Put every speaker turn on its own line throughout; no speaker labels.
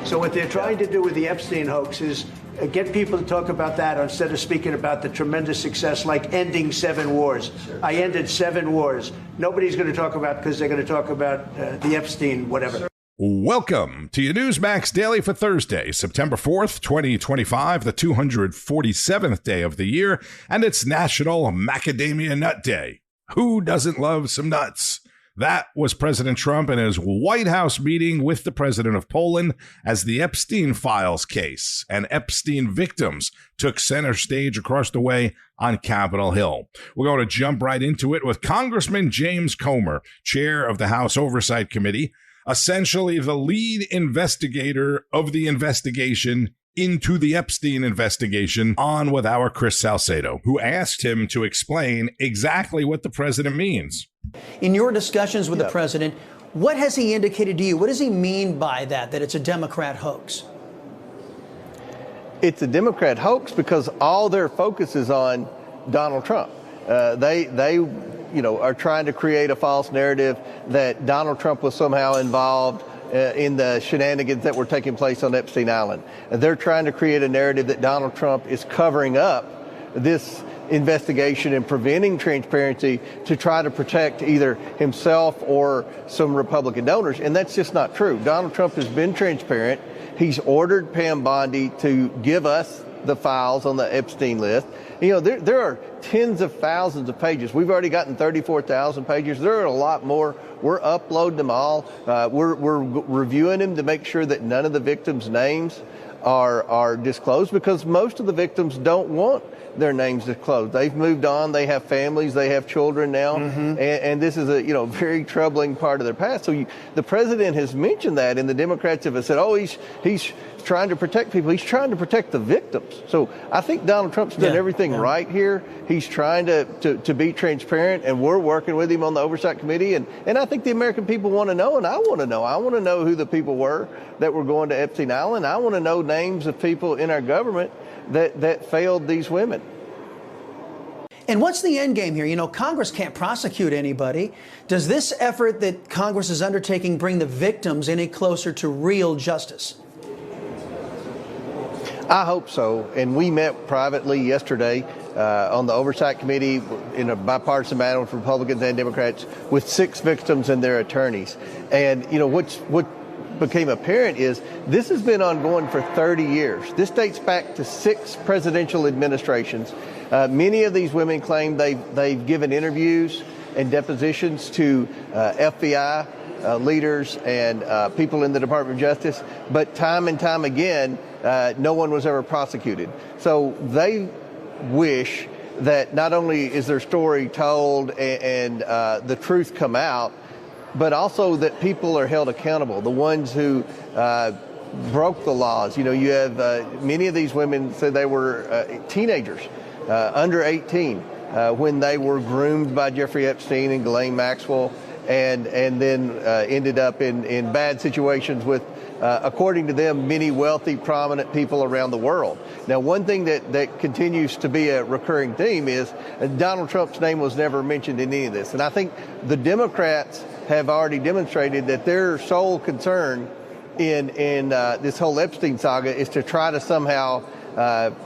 So what they're trying to do with the Epstein hoax is get people to talk about that instead of speaking about the tremendous success like ending 7 wars. Sure. I ended 7 wars. Nobody's going to talk about because they're going to talk about the Epstein whatever. Sure.
Welcome to your Newsmax Daily for Thursday, September 4th, 2025, the 247th day of the year, and it's National Macadamia Nut Day. Who doesn't love some nuts? That was President Trump in his White House meeting with the president of Poland as the Epstein files case and Epstein victims took center stage across the way on Capitol Hill. We're going to jump right into it with Congressman James Comer, chair of the House Oversight Committee, essentially the lead investigator of the investigation into the Epstein investigation, on with our Chris Salcedo, who asked him to explain exactly what the president means.
In your discussions with the president, what has he indicated to you? What does he mean by that it's a Democrat hoax?
It's a Democrat hoax because all their focus is on Donald Trump. They are trying to create a false narrative that Donald Trump was somehow involved in the shenanigans that were taking place on Epstein Island. They're trying to create a narrative that Donald Trump is covering up this investigation and preventing transparency to try to protect either himself or some Republican donors. And that's just not true. Donald Trump has been transparent. He's ordered Pam Bondi to give us the files on the Epstein list. There are tens of thousands of pages. We've already gotten 34,000 pages. There are a lot more. We're uploading them all. We're reviewing them to make sure that none of the victims' names are disclosed because most of the victims don't want their names disclosed. They've moved on. They have families. They have children now. Mm-hmm. And this is a very troubling part of their past. So the president has mentioned that, and the Democrats have said, oh, he's trying to protect people. He's trying to protect the victims. So I think Donald Trump's done everything right here. He's trying to be transparent, and we're working with him on the Oversight Committee. And I think the American people want to know, and I want to know. I want to know who the people were that were going to Epstein Island. I want to know names of people in our government that failed these women.
And what's the end game here? Congress can't prosecute anybody. Does this effort that Congress is undertaking bring the victims any closer to real justice?
I hope so. And we met privately yesterday on the Oversight Committee in a bipartisan manner with Republicans and Democrats with 6 victims and their attorneys. And, what became apparent is this has been ongoing for 30 years. This dates back to 6 presidential administrations. Many of these women claim they've given interviews and depositions to FBI leaders and people in the Department of Justice, but time and time again, no one was ever prosecuted. So they wish that not only is their story told and the truth come out, but also that people are held accountable, the ones who broke the laws. You have many of these women said they were teenagers, under 18, when they were groomed by Jeffrey Epstein and Ghislaine Maxwell, and then ended up in bad situations with, according to them, many wealthy, prominent people around the world. Now, one thing that continues to be a recurring theme is Donald Trump's name was never mentioned in any of this. And I think the Democrats have already demonstrated that their sole concern in this whole Epstein saga is to try to somehow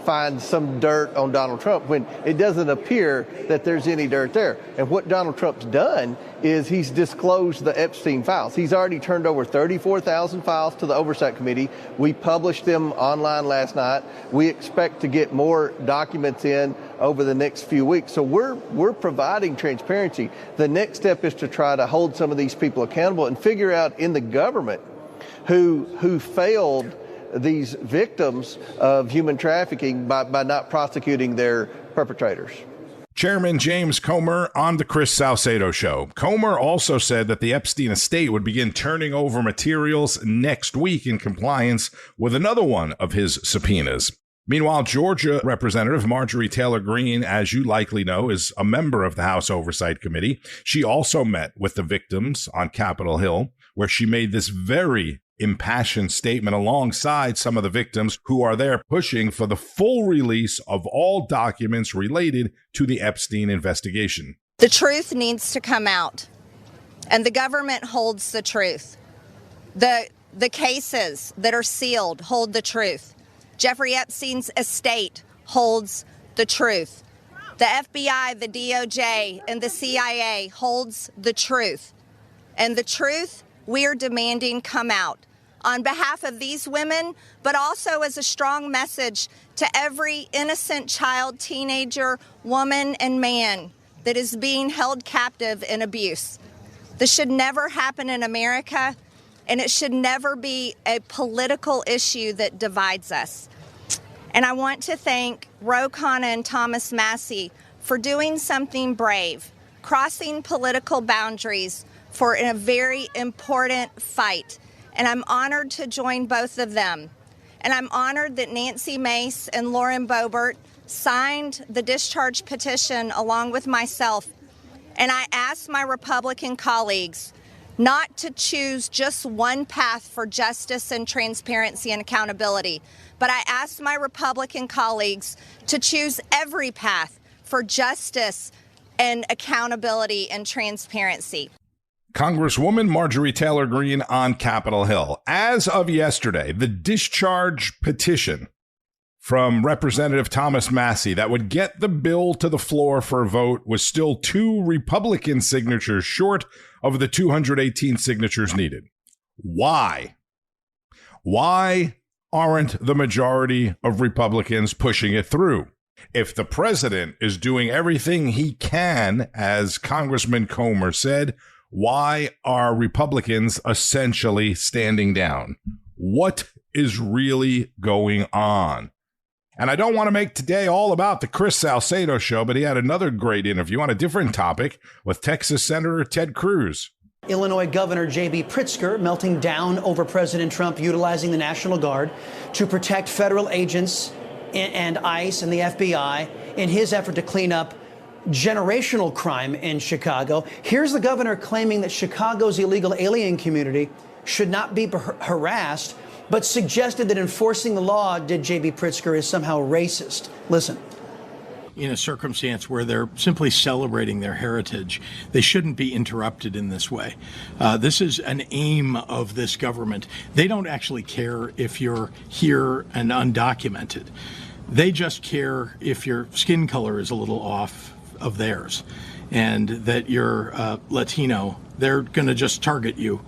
find some dirt on Donald Trump when it doesn't appear that there's any dirt there. And what Donald Trump's done is he's disclosed the Epstein files. He's already turned over 34,000 files to the Oversight Committee. We published them online last night. We expect to get more documents in over the next few weeks. So we're providing transparency. The next step is to try to hold some of these people accountable and figure out in the government who failed these victims of human trafficking by not prosecuting their perpetrators.
Chairman James Comer on the Chris Salcedo Show. Comer also said that the Epstein estate would begin turning over materials next week in compliance with another one of his subpoenas. Meanwhile, Georgia Representative Marjorie Taylor Greene, as you likely know, is a member of the House Oversight Committee. She also met with the victims on Capitol Hill, where she made this very impassioned statement alongside some of the victims who are there pushing for the full release of all documents related to the Epstein investigation.
The truth needs to come out. and the government holds the truth. The cases that are sealed hold the truth. Jeffrey Epstein's estate holds the truth. The FBI, the DOJ, and the CIA holds the truth. And the truth we are demanding come out on behalf of these women, but also as a strong message to every innocent child, teenager, woman, and man that is being held captive in abuse. This should never happen in America, and it should never be a political issue that divides us. And I want to thank Ro Khanna and Thomas Massie for doing something brave, crossing political boundaries for a very important fight. And I'm honored to join both of them. And I'm honored that Nancy Mace and Lauren Boebert signed the discharge petition along with myself. And I asked my Republican colleagues not to choose just one path for justice and transparency and accountability, but I asked my Republican colleagues to choose every path for justice and accountability and transparency.
Congresswoman Marjorie Taylor Greene on Capitol Hill. As of yesterday, the discharge petition from Representative Thomas Massie that would get the bill to the floor for a vote was still 2 Republican signatures short of the 218 signatures needed. Why? Why aren't the majority of Republicans pushing it through? If the president is doing everything he can, as Congressman Comer said, why are Republicans essentially standing down? What is really going on? And I don't want to make today all about the Chris Salcedo Show, but he had another great interview on a different topic with Texas Senator Ted Cruz.
Illinois Governor J.B. Pritzker melting down over President Trump utilizing the National Guard to protect federal agents and ICE and the FBI in his effort to clean up generational crime in Chicago. Here's the governor claiming that Chicago's illegal alien community should not be harassed, but suggested that enforcing the law, did J.B. Pritzker, is somehow racist. Listen.
In a circumstance where they're simply celebrating their heritage, they shouldn't be interrupted in this way. This is an aim of this government. They don't actually care if you're here and undocumented. They just care if your skin color is a little off of theirs and that you're Latino. They're going to just target you.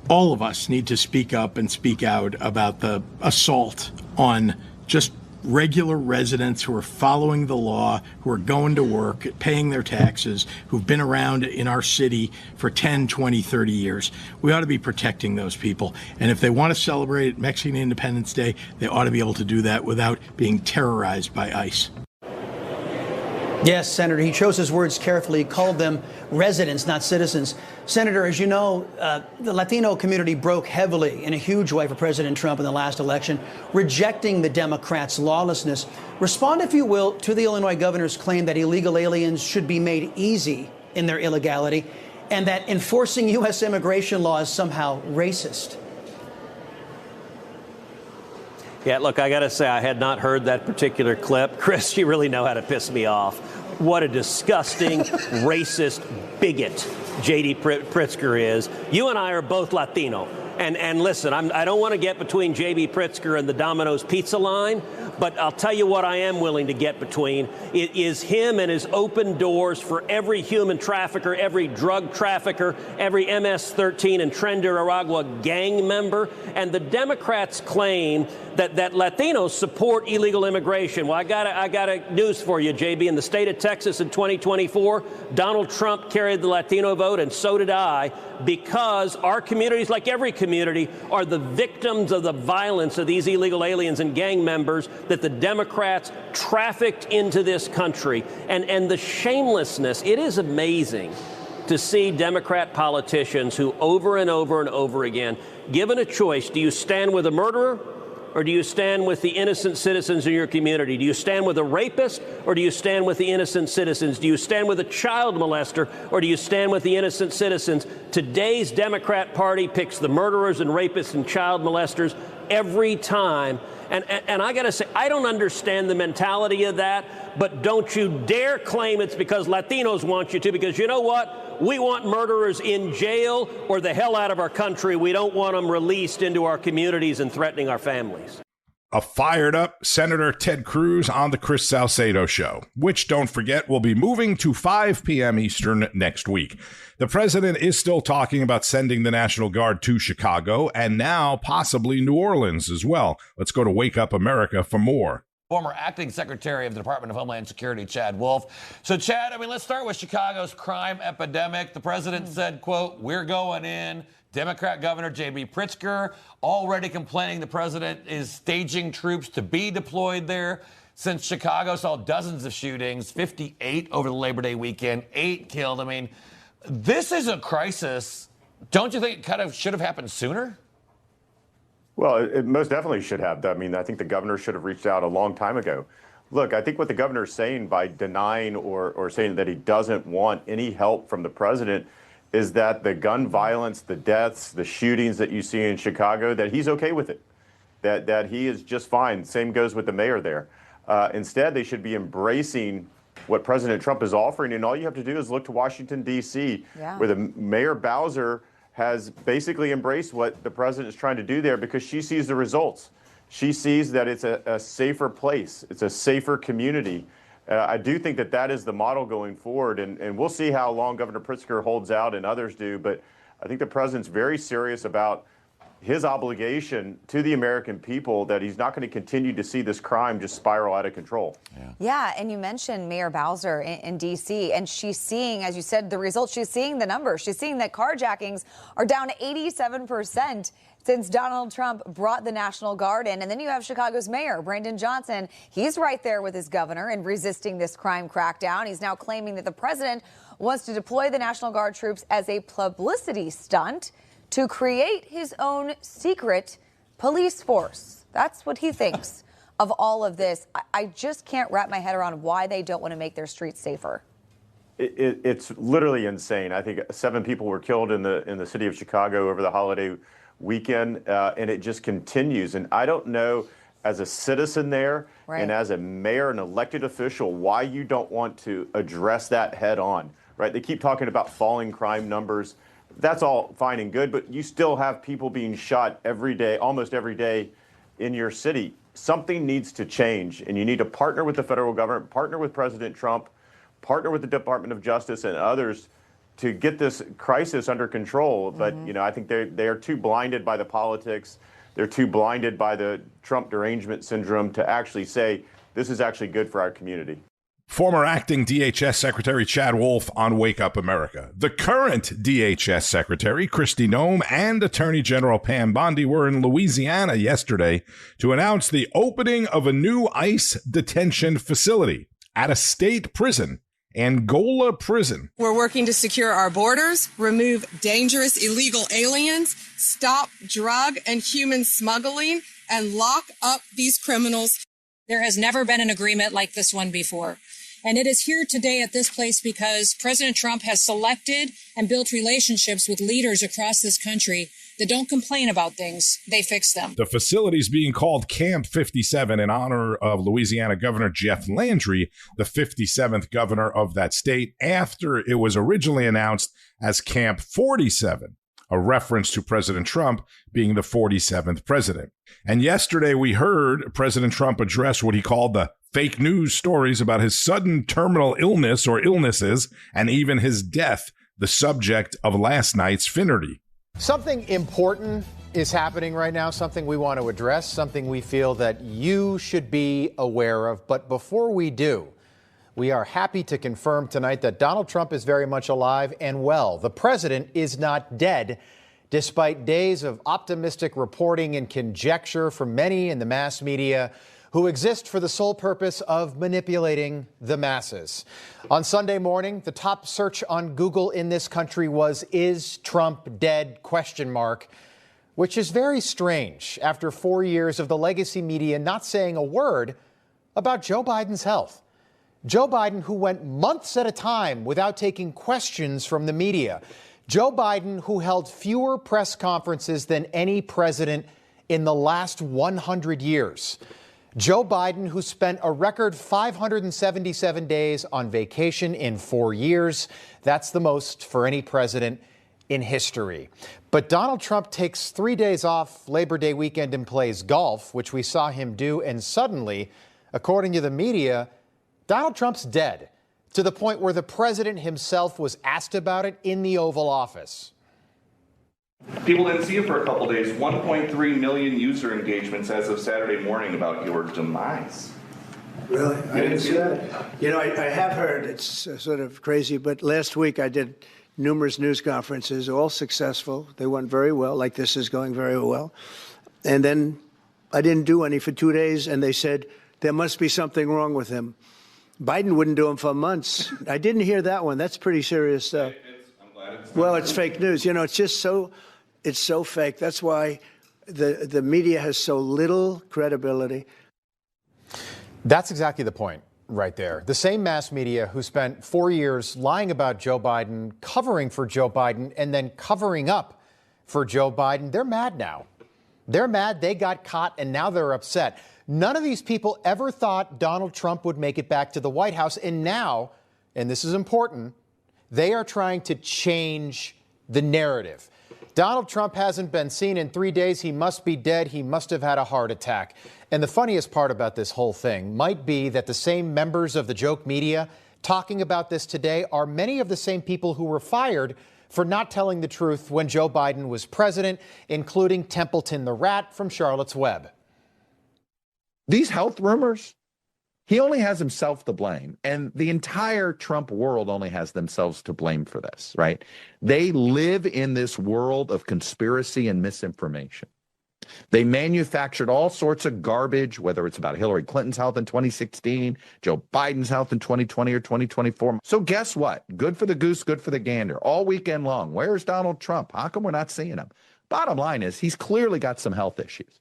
All of us need to speak up and speak out about the assault on just regular residents who are following the law, who are going to work, paying their taxes, who've been around in our city for 10, 20, 30 years. We ought to be protecting those people. And if they want to celebrate Mexican Independence Day, they ought to be able to do that without being terrorized by ICE.
Yes, Senator, he chose his words carefully. He called them residents, not citizens. Senator, as you know, the Latino community broke heavily in a huge way for President Trump in the last election, rejecting the Democrats' lawlessness. Respond, if you will, to the Illinois governor's claim that illegal aliens should be made easy in their illegality and that enforcing U.S. immigration law is somehow racist.
Yeah, look, I got to say, I had not heard that particular clip. Chris, you really know how to piss me off. What a disgusting, racist bigot J.D. Pritzker is. You and I are both Latino. And listen, I don't want to get between J.B. Pritzker and the Domino's pizza line, but I'll tell you what I am willing to get between. It is him and his open doors for every human trafficker, every drug trafficker, every MS-13 and Tren de Aragua gang member. And the Democrats claim that Latinos support illegal immigration. Well, I got a news for you, JB. In the state of Texas in 2024, Donald Trump carried the Latino vote, and so did I, because our communities, like every community, are the victims of the violence of these illegal aliens and gang members that the Democrats trafficked into this country. And the shamelessness, it is amazing to see Democrat politicians who over and over and over again, given a choice, do you stand with a murderer or do you stand with the innocent citizens in your community? Do you stand with a rapist or do you stand with the innocent citizens? Do you stand with a child molester or do you stand with the innocent citizens? Today's Democrat Party picks the murderers and rapists and child molesters every time. And I got to say, I don't understand the mentality of that, but don't you dare claim it's because Latinos want you to, because you know what? We want murderers in jail or the hell out of our country. We don't want them released into our communities and threatening our families.
A fired up Senator Ted Cruz on the Chris Salcedo Show, which, don't forget, will be moving to 5 p.m. Eastern next week. The president is still talking about sending the National Guard to Chicago and now possibly New Orleans as well. Let's go to Wake Up America for more.
Former acting Secretary of the Department of Homeland Security, Chad Wolf. So, Chad, let's start with Chicago's crime epidemic. The president said, quote, "We're going in." Democrat Governor J.B. Pritzker already complaining the president is staging troops to be deployed there. Since Chicago saw dozens of shootings, 58 over the Labor Day weekend, 8 killed. This is a crisis. Don't you think it kind of should have happened sooner?
Well, it most definitely should have. I think the governor should have reached out a long time ago. Look, I think what the governor is saying by denying or saying that he doesn't want any help from the president is that the gun violence, the deaths, the shootings that you see in Chicago, that he's okay with it, that he is just fine. Same goes with the mayor there. Instead, they should be embracing what President Trump is offering, and all you have to do is look to Washington, D.C., where the Mayor Bowser has basically embraced what the president is trying to do there because she sees the results. She sees that it's a safer place. It's a safer community. I do think that is the model going forward, and we'll see how long Governor Pritzker holds out and others do, but I think the president's very serious about his obligation to the American people, that he's not going to continue to see this crime just spiral out of control.
Yeah, and you mentioned Mayor Bowser in D.C., and she's seeing, as you said, the results. She's seeing the numbers. She's seeing that carjackings are down 87% since Donald Trump brought the National Guard in. And then you have Chicago's mayor, Brandon Johnson. He's right there with his governor in resisting this crime crackdown. He's now claiming that the president wants to deploy the National Guard troops as a publicity stunt to create his own secret police force. That's what he thinks of all of this. I just can't wrap my head around why they don't want to make their streets safer.
It's literally insane. I think 7 people were killed in the city of Chicago over the holiday weekend, and it just continues. And I don't know, as a citizen there and as a mayor, an elected official, why you don't want to address that head on, right? They keep talking about falling crime numbers. That's all fine and good, but you still have people being shot every day, almost every day in your city. Something needs to change, and you need to partner with the federal government, partner with President Trump, partner with the Department of Justice and others to get this crisis under control. But, I think they are too blinded by the politics. They're too blinded by the Trump derangement syndrome to actually say this is actually good for our community.
Former acting DHS Secretary Chad Wolf on Wake Up America. The current DHS Secretary, Kristi Noem, and Attorney General Pam Bondi were in Louisiana yesterday to announce the opening of a new ICE detention facility at a state prison, Angola Prison.
We're working to secure our borders, remove dangerous illegal aliens, stop drug and human smuggling, and lock up these criminals.
There has never been an agreement like this one before. And it is here today at this place because President Trump has selected and built relationships with leaders across this country that don't complain about things, they fix them.
The facility is being called Camp 57 in honor of Louisiana Governor Jeff Landry, the 57th governor of that state, after it was originally announced as Camp 47, a reference to President Trump being the 47th president. And yesterday we heard President Trump address what he called the fake news stories about his sudden terminal illness or illnesses and even his death, the subject of last night's Finnerty.
Something important is happening right now, something we want to address, something we feel that you should be aware of. But before we do, we are happy to confirm tonight that Donald Trump is very much alive and well. The president is not dead, despite days of optimistic reporting and conjecture from many in the mass media who exist for the sole purpose of manipulating the masses. On Sunday morning, the top search on Google in this country was, "Is Trump dead?" ? Which is very strange after 4 years of the legacy media not saying a word about Joe Biden's health. Joe Biden, who went months at a time without taking questions from the media. Joe Biden, who held fewer press conferences than any president in the last 100 years. Joe Biden, who spent a record 577 days on vacation in 4 years. That's the most for any president in history. But Donald Trump takes 3 days off Labor Day weekend and plays golf, which we saw him do. And suddenly, according to the media, Donald Trump's dead, to the point where the president himself was asked about it in the Oval Office.
People didn't see it for a couple days. 1.3 million user engagements as of Saturday morning about your demise.
Really? I didn't see that. You know, I have heard, it's sort of crazy, but last week I did numerous news conferences, all successful. They went very well, like this is going very well. And then I didn't do any for 2 days, and they said there must be something wrong with him. Biden wouldn't do them for months. I didn't hear that one. That's pretty serious stuff.
I'm glad it's
Well, it's fake news. You know, it's just it's so fake. That's why the media has so little credibility.
That's exactly the point right there. The same mass media who spent 4 years lying about Joe Biden, covering for Joe Biden, and then covering up for Joe Biden, they're mad now. They're mad they got caught, and now they're upset. None of these people ever thought Donald Trump would make it back to the White House. And now, and this is important, they are trying to change the narrative. Donald Trump hasn't been seen in 3 days. He must be dead. He must have had a heart attack. And the funniest part about this whole thing might be that the same members of the joke media talking about this today are many of the same people who were fired for not telling the truth when Joe Biden was president, including Templeton the rat from Charlotte's Web.
These health rumors, he only has himself to blame. And the entire Trump world only has themselves to blame for this, right? They live in this world of conspiracy and misinformation. They manufactured all sorts of garbage, whether it's about Hillary Clinton's health in 2016, Joe Biden's health in 2020 or 2024. So guess what? Good for the goose, good for the gander. All weekend long, where's Donald Trump? How come we're not seeing him? Bottom line is he's clearly got some health issues.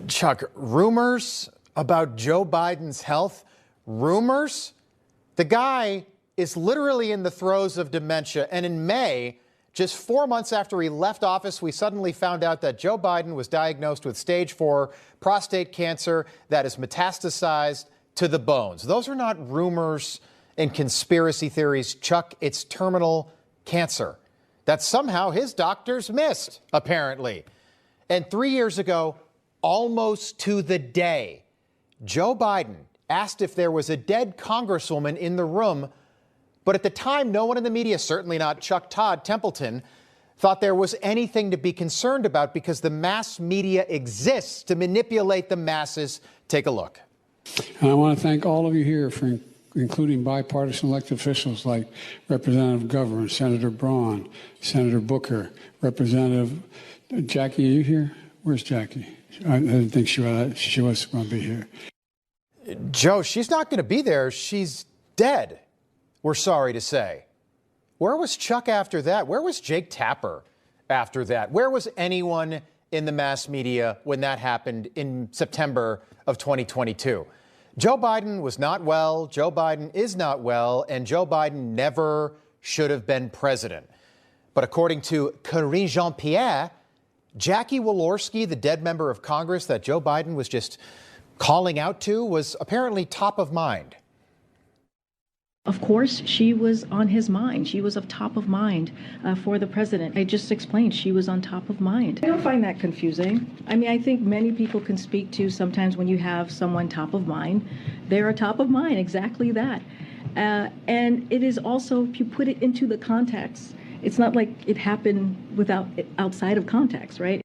Chuck, rumors about Joe Biden's health? Rumors? The guy is literally in the throes of dementia. And in May, just 4 months after he left office, we suddenly found out that Joe Biden was diagnosed with stage 4 prostate cancer that is metastasized to the bones. Those are not rumors and conspiracy theories, Chuck. It's terminal cancer that somehow his doctors missed, apparently. And 3 years ago, almost to the day, Joe Biden asked if there was a dead congresswoman in the room. But at the time, no one in the media, certainly not Chuck Todd Templeton, thought there was anything to be concerned about because the mass media exists to manipulate the masses. Take a look.
And I want to thank all of you here for including bipartisan elected officials like Representative Governor, Senator Braun, Senator Booker, Representative Jackie. Are you here? Where's Jackie? I didn't think she was going to be here.
Joe, she's not going to be there. She's dead, we're sorry to say. Where was Chuck after that? Where was Jake Tapper after that? Where was anyone in the mass media when that happened in September of 2022? Joe Biden was not well. Joe Biden is not well. And Joe Biden never should have been president. But according to Karine Jean-Pierre, Jackie Walorski, the dead member of Congress that Joe Biden was just calling out to, was apparently top of mind.
Of course, she was on his mind. She was of top of mind for the president. I just explained she was on top of mind. I don't find that confusing. I mean, I think many people can speak to sometimes when you have someone top of mind, they're a top of mind, exactly that. And it is also, if you put it into the context, it's not like it happened outside of context, right?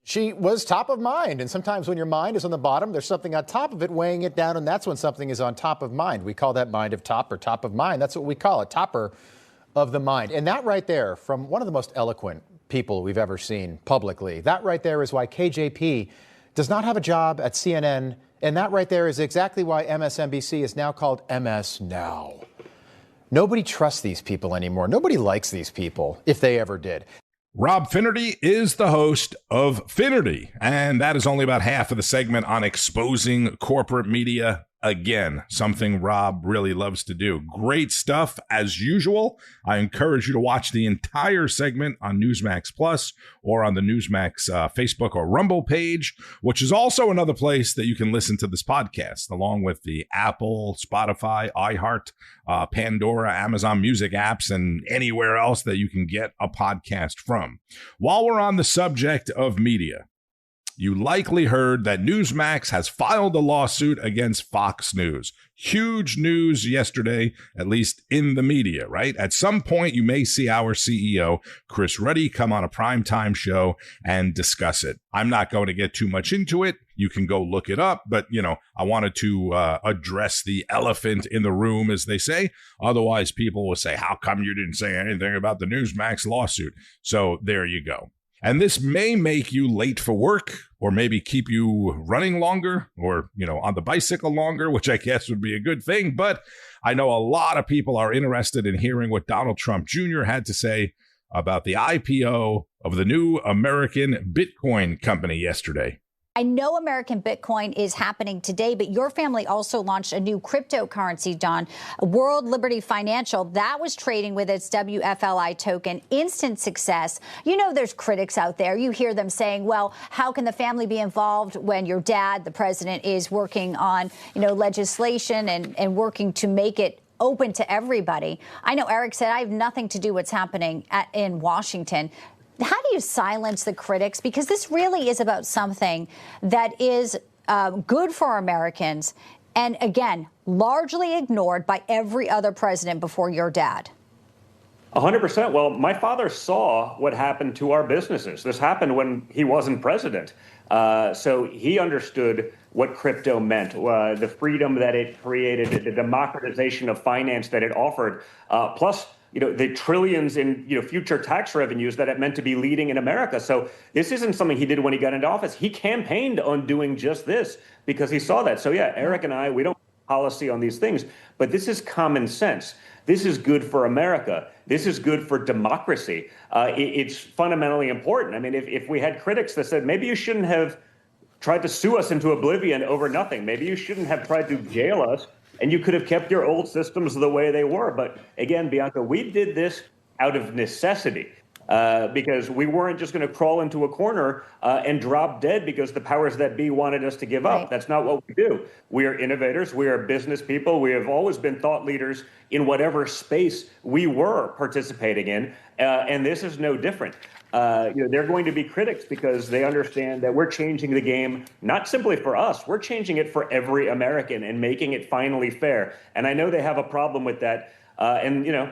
She was top of mind. And sometimes when your mind is on the bottom, there's something on top of it weighing it down. And that's when something is on top of mind. We call that mind of top or top of mind. That's what we call it, topper of the mind. And that right there, from one of the most eloquent people we've ever seen publicly, that right there is why KJP does not have a job at CNN. And that right there is exactly why MSNBC is now called MS Now. Nobody trusts these people anymore. Nobody likes these people, if they ever did.
Rob Finnerty is the host of Finnerty, and that is only about half of the segment on exposing corporate media. Again, something Rob really loves to do. Great stuff as usual. I encourage you to watch the entire segment on Newsmax Plus or on the Newsmax Facebook or Rumble page, which is also another place that you can listen to this podcast, along with the Apple, Spotify, iHeart, Pandora, Amazon Music apps, and anywhere else that you can get a podcast from. While we're on the subject of media, you likely heard that Newsmax has filed a lawsuit against Fox News. Huge news yesterday, at least in the media, right? At some point, you may see our CEO, Chris Ruddy, come on a primetime show and discuss it. I'm not going to get too much into it. You can go look it up. But, I wanted to address the elephant in the room, as they say. Otherwise, people will say, how come you didn't say anything about the Newsmax lawsuit? So there you go. And this may make you late for work, or maybe keep you running longer, or, on the bicycle longer, which I guess would be a good thing. But I know a lot of people are interested in hearing what Donald Trump Jr. had to say about the IPO of the new American Bitcoin company yesterday.
I know American Bitcoin is happening today, but your family also launched a new cryptocurrency, Don, World Liberty Financial. That was trading with its WFLI token. Instant success. There's critics out there. You hear them saying, well, how can the family be involved when your dad, the president, is working on, legislation and working to make it open to everybody? I know Eric said, I have nothing to do with what's happening in Washington. How do you silence the critics? Because this really is about something that is good for Americans and, again, largely ignored by every other president before your dad.
100%. Well, my father saw what happened to our businesses. This happened when he wasn't president. So he understood what crypto meant, the freedom that it created, the democratization of finance that it offered, plus the trillions in, future tax revenues that it meant to be leading in America. So this isn't something he did when he got into office. He campaigned on doing just this because he saw that. So yeah, Eric and I, we don't have policy on these things, but this is common sense. This is good for America. This is good for democracy. It's fundamentally important. I mean, if we had critics that said, maybe you shouldn't have tried to sue us into oblivion over nothing. Maybe you shouldn't have tried to jail us, and you could have kept your old systems the way they were. But again, Bianca, we did this out of necessity because we weren't just going to crawl into a corner and drop dead because the powers that be wanted us to give up. Right. That's not what we do. We are innovators. We are business people. We have always been thought leaders in whatever space we were participating in. And this is no different. They're going to be critics because they understand that we're changing the game, not simply for us, we're changing it for every American and making it finally fair. And I know they have a problem with that.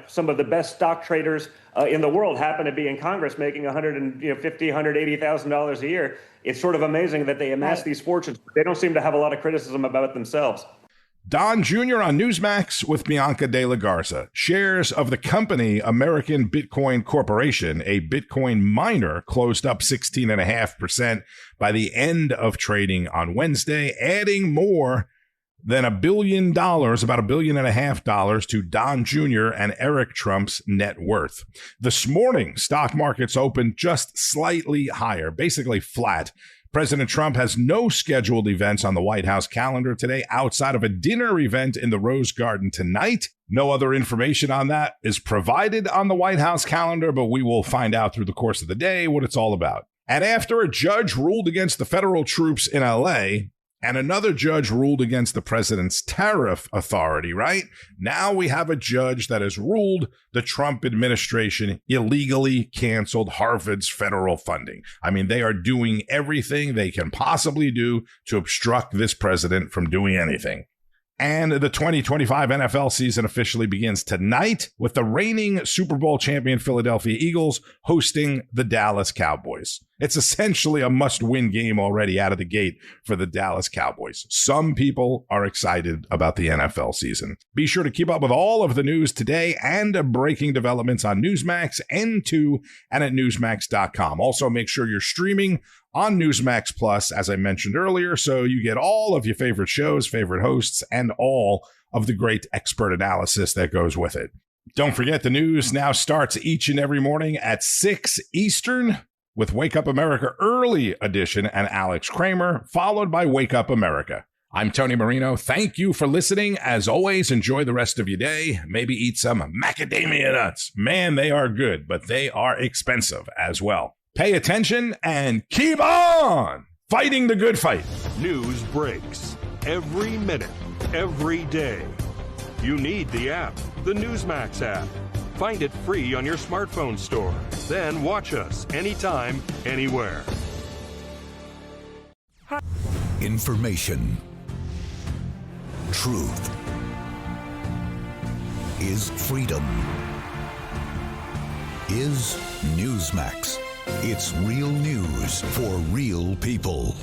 Some of the best stock traders in the world happen to be in Congress making $180,000 a year. It's sort of amazing that they amass these fortunes. But they don't seem to have a lot of criticism about it themselves.
Don Jr. on Newsmax with Bianca De La Garza. Shares of the company American Bitcoin Corporation, a Bitcoin miner, closed up 16.5% by the end of trading on Wednesday, adding more than $1 billion, about $1.5 billion to Don Jr. and Eric Trump's net worth. This morning, stock markets opened just slightly higher, basically flat. President Trump has no scheduled events on the White House calendar today outside of a dinner event in the Rose Garden tonight. No other information on that is provided on the White House calendar, but we will find out through the course of the day what it's all about. And after a judge ruled against the federal troops in L.A., and another judge ruled against the president's tariff authority, right? Now we have a judge that has ruled the Trump administration illegally canceled Harvard's federal funding. I mean, they are doing everything they can possibly do to obstruct this president from doing anything. And the 2025 NFL season officially begins tonight with the reigning Super Bowl champion Philadelphia Eagles hosting the Dallas Cowboys. It's essentially a must-win game already out of the gate for the Dallas Cowboys. Some people are excited about the NFL season. Be sure to keep up with all of the news today and breaking developments on Newsmax, N2, and at Newsmax.com. Also, make sure you're streaming on Newsmax Plus, as I mentioned earlier, so you get all of your favorite shows, favorite hosts, and all of the great expert analysis that goes with it. Don't forget, the news now starts each and every morning at 6 Eastern with Wake Up America Early Edition and Alex Kramer, followed by Wake Up America. I'm Tony Marino. Thank you for listening. As always, enjoy the rest of your day. Maybe eat some macadamia nuts. Man, they are good, but they are expensive as well. Pay attention and keep on fighting the good fight.
News breaks every minute, every day. You need the app, the Newsmax app. Find it free on your smartphone store. Then watch us anytime, anywhere.
Information. Truth is freedom. Is Newsmax. It's real news for real people.